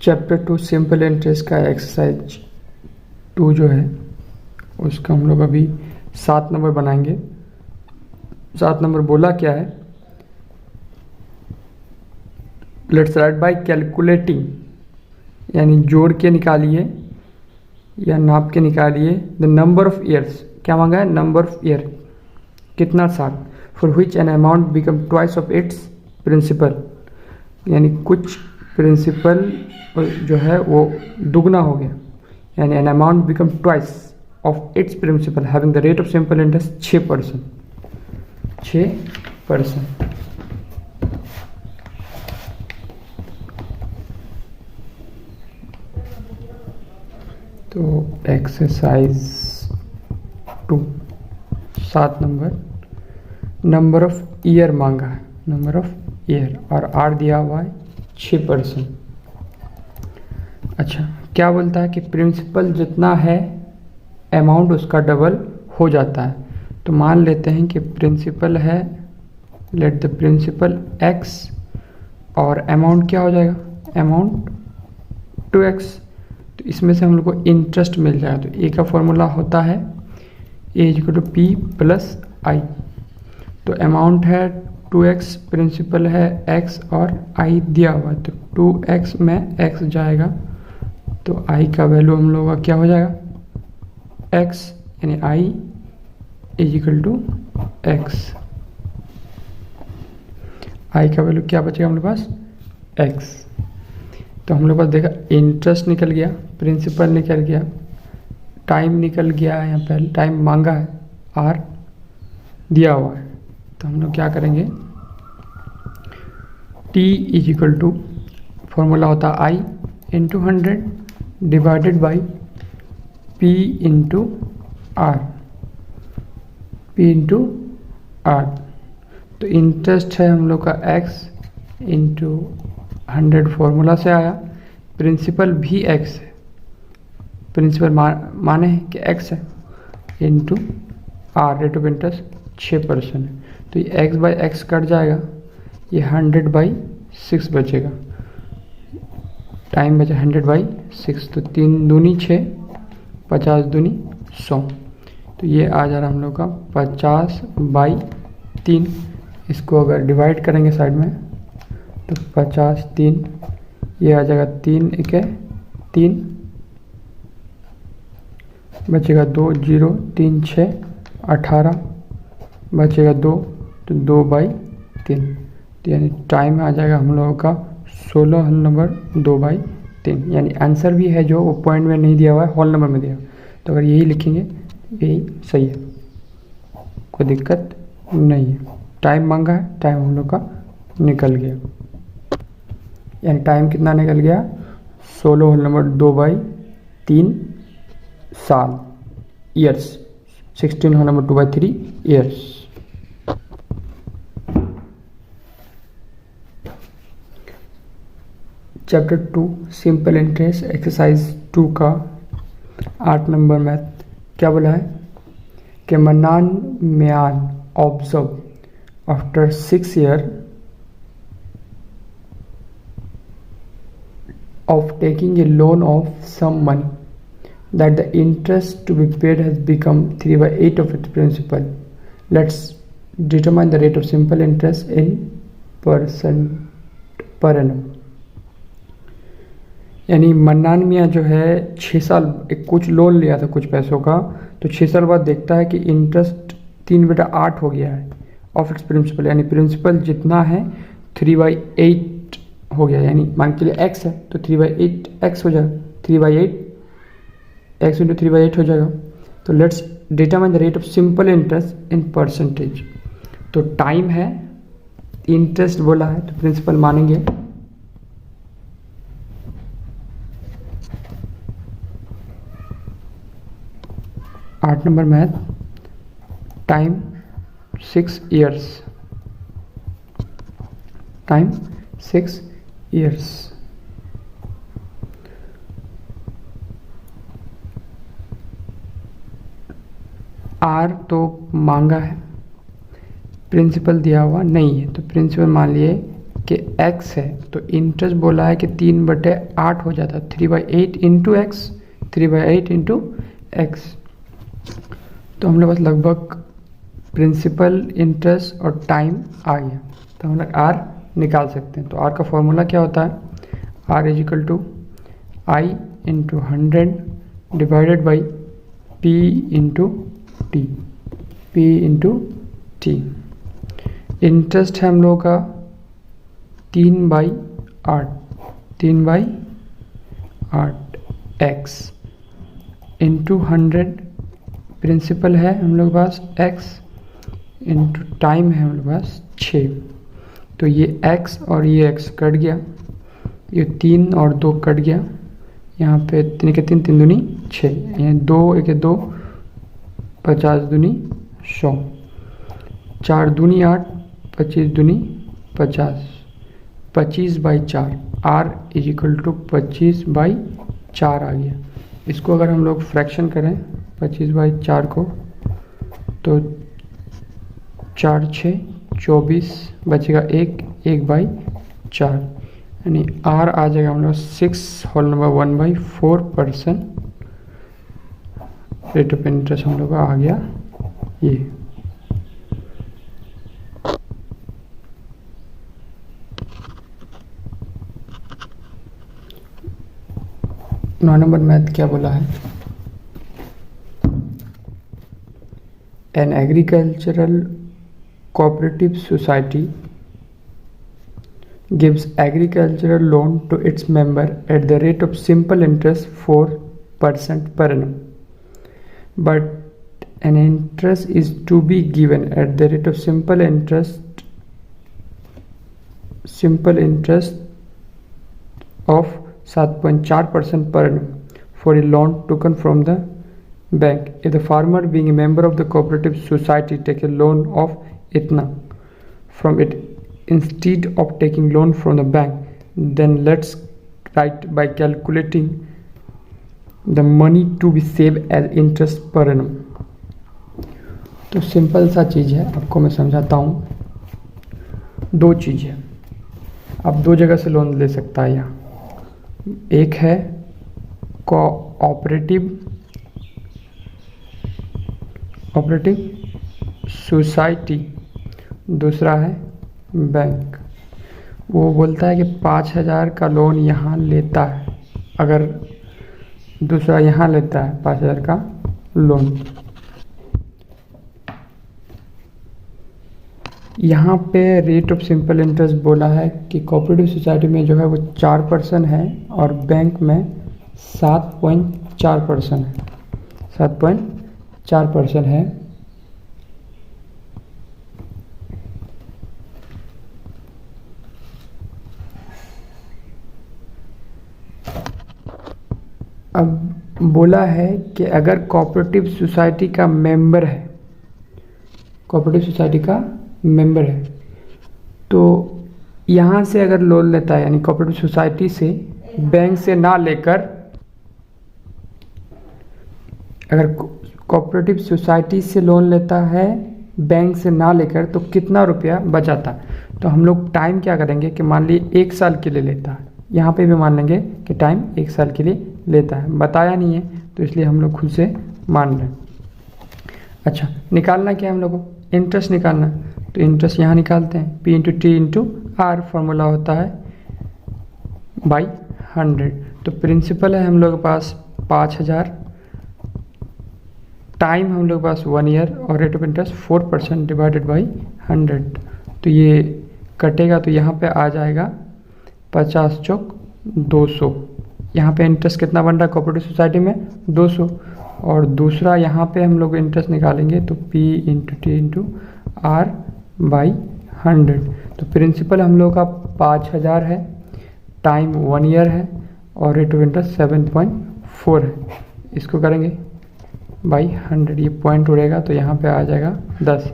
Chapter 2 simple interest का exercise 2 जो है उसका हम लोग अभी 7 नंबर बनाएंगे। 7 नंबर बोला क्या है, लेट्स राइट बाय कैलकुलेटिंग, यानी जोड़ के निकालिए या नाप के निकालिए द नंबर ऑफ ईयर्स। क्या मांगा है? नंबर ऑफ ईयर, कितना साल, for which an amount become twice of its principal, यानी कुछ प्रिंसिपल जो है वो दुगना हो गया, यानी an amount become twice of its principal having the rate of simple interest 6%। तो एक्सरसाइज 2 7 नंबर ऑफ ईयर मांगा है, नंबर ऑफ ईयर, और आर दिया हुआ है 6%। अच्छा, क्या बोलता है कि प्रिंसिपल जितना है अमाउंट उसका डबल हो जाता है। तो मान लेते हैं कि प्रिंसिपल है, लेट द प्रिंसिपल x और अमाउंट क्या हो जाएगा, अमाउंट 2x। तो इसमें से हम लोग को इंटरेस्ट मिल जाएगा। तो ए का फॉर्मूला होता है A=P + I। तो अमाउंट है 2x, प्रिंसिपल है x और I दिया हुआ है, तो 2x में x जाएगा, तो I का वैल्यू हम लोगों का क्या हो जाएगा, x, यानी I=x। I का वैल्यू क्या बचेगा हम लोग पास, x। तो हम लोग पास देखा इंटरेस्ट निकल गया, प्रिंसिपल निकल गया, टाइम निकल गया है, यहाँ पे टाइम मांगा है, r दिया हुआ है। तो हम लोग क्या करेंगे, t फॉर्मूला होता है I × 100 divided by P × R। तो इंटरेस्ट है हम लोग का x × 100 फॉर्मूला से आया, प्रिंसिपल भी x है, प्रिंसिपल माने हैं कि x है, into r rate of interest 6% है। तो ये x/x कट जाएगा, ये 100/6 बचेगा, टाइम बचा 100/6। तो 3 दूनी 6, 50 दूनी 100। तो ये आ जा रहा हम लोग का 50/3। इसको अगर डिवाइड करेंगे साइड में तो 50 3, ये आ जाएगा 3 × 3, बचेगा 2 0 3 6 18, बचेगा 2, तो 2/3। तो यानी टाइम आ जाएगा हम लोगों का 16 नंबर 2/3। यानी आंसर भी है जो वो पॉइंट में नहीं दिया हुआ है, होल नंबर में दिया। तो अगर यही लिखेंगे यही सही है, कोई दिक्कत नहीं है। टाइम मांगा है, टाइम हम लोग का निकल गया, यानी टाइम कितना निकल गया, 16 होल नंबर 2/3 साल, years, 16 whole number 2/3 years. Chapter 2 simple interest exercise 2 का 8 नंबर मैथ क्या बोला है कि मन्नान म्यान observe after 6 years of taking a loan of some money that the interest to be paid has become 3/8 of its principal. Let's determine the rate of simple interest in % per annum। यानी mannan मियाँ जो है 6 साल एक कुछ loan लिया था कुछ पैसों का, तो 6 साल बाद देखता है कि इंटरेस्ट 3/8 हो गया है ऑफ इट्स प्रिंसिपल, यानी प्रिंसिपल जितना है 3/8 हो गया, यानी मान के लिए x है तो 3/8 हो जाएगा, 3/8 x × 3/8 हो जाएगा। तो let's determine the rate of simple interest in percentage. तो टाइम है, इंटरेस्ट बोला है तो प्रिंसिपल मानेंगे, आठ number math, time 6 years, time 6 years। R तो मांगा है, प्रिंसिपल दिया हुआ नहीं है, तो प्रिंसिपल मान लिए कि x है तो इंटरेस्ट बोला है कि 3/8 हो जाता है, 3/8 इंटू एक्स, 3/8 इंटू एक्स। तो हम लोग बस लगभग प्रिंसिपल, इंटरेस्ट और टाइम आ गया, तो हम लोग आर निकाल सकते हैं। तो आर का फॉर्मूला क्या होता है, R is equal to I into 100 divided by P into T, P into T. Interest है हम लोगों का 3/8, 3/8 एक्स इंटू 100, प्रिंसिपल है हम लोग के पास x इंटू टाइम है हम लोग के पास 6। तो ये x और ये x कट गया, ये 3 और 2 कट गया, यहाँ पे 3 के 3, 3 दूनी 6, यहाँ 2 1 2, 50 दूनी 100, 4 दूनी 8, 25 दूनी 50, 25/4, r इज इक्वल टू 25/4 आ गया। इसको अगर हम लोग फ्रैक्शन करें 25/4 को, तो 4 6 24 बचेगा 1, 1/4, यानी r आ जाएगा हम लोग 6 whole number 1/4%। Rate of interest हम लोग का आ गया ये। नौ नंबर मैथ क्या बोला है, an agricultural cooperative society gives agricultural loan to its member at the rate of simple interest 4% per annum, but an interest is to be given at the rate of simple interest of 7.4% per annum for a loan taken from the bank. If the farmer, being a member of the cooperative society, take a loan of itna from it instead of taking loan from the bank, then let's write by calculating the money to be saved as interest per annum. तो simple सा चीज़ है, आपको मैं समझाता हूँ। दो चीज़ है, आप दो जगह से लोन ले सकता है यहाँ। एक है कोऑपरेटिव सोसाइटी, दूसरा है बैंक। वो बोलता है कि 5,000 का लोन यहाँ लेता है, अगर दूसरा यहाँ लेता है 5,000 का लोन। यहाँ पे रेट ऑफ सिंपल इंटरेस्ट बोला है कि कोऑपरेटिव सोसाइटी में जो है वो 4% है और बैंक में 7.4% है, 7.4% है। अब बोला है कि अगर कोऑपरेटिव सोसाइटी का मेंबर है, कोऑपरेटिव सोसाइटी का मेंबर है, तो यहाँ से अगर लोन लेता है, यानी कोऑपरेटिव सोसाइटी से, बैंक से ना लेकर, अगर कोऑपरेटिव सोसाइटी से लोन लेता है बैंक से ना लेकर, तो कितना रुपया बचाता। तो हम लोग टाइम क्या करेंगे कि मान लीजिए 1 साल के लिए लेता है, यहाँ पे भी मान लेंगे कि टाइम 1 साल के लिए लेता है। बताया नहीं है तो इसलिए हम लोग खुद से मान रहे हैं। अच्छा, निकालना क्या है हम लोग को, इंटरेस्ट निकालना। तो इंटरेस्ट यहाँ निकालते हैं, P into T into R, formula होता है बाई 100। तो प्रिंसिपल है हम लोग के पास 5,000, टाइम हम लोग के पास 1 ईयर, और rate of interest 4% divided by 100। तो ये कटेगा तो यहाँ पे आ जाएगा 50 चौक 200। यहाँ पे इंटरेस्ट कितना बन रहा है कोऑपरेटिव सोसाइटी में, 200। और दूसरा यहाँ पे हम लोग इंटरेस्ट निकालेंगे तो P into T into R by 100। तो प्रिंसिपल हम लोग का 5,000 है, टाइम 1 ईयर है, और रेट ऑफ इंटरेस्ट 7.4 है। इसको करेंगे बाई 100, ये पॉइंट उड़ेगा तो यहाँ पे आ जाएगा 10।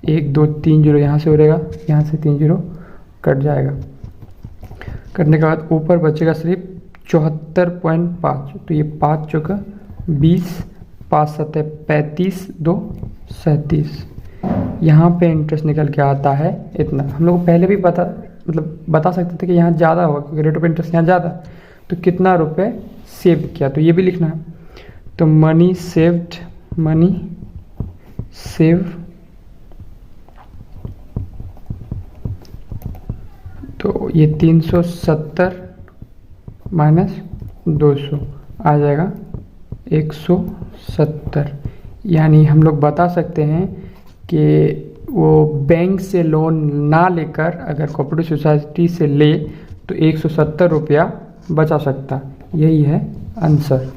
1 2 3 जीरो यहाँ से उड़ेगा, यहाँ से 3 जीरो कट जाएगा। कटने के बाद ऊपर बचेगा सिर्फ 74.5। तो ये 5 चौका 20, 5 सत्ते 35, 2 37। यहाँ पे इंटरेस्ट निकल के आता है इतना। हम लोग को पहले भी पता मतलब बता सकते थे कि यहाँ ज़्यादा होगा क्योंकि रेट ऑफ इंटरेस्ट यहाँ ज़्यादा, तो कितना रुपए सेव किया, तो ये भी लिखना है। तो मनी सेव्ड, मनी सेव, तो ये 370 माइनस 200 आ जाएगा 170। यानी हम लोग बता सकते हैं कि वो बैंक से लोन ना लेकर अगर कोऑपरेटिव सोसाइटी से ले तो 170 रुपया बचा सकता। यही है आंसर।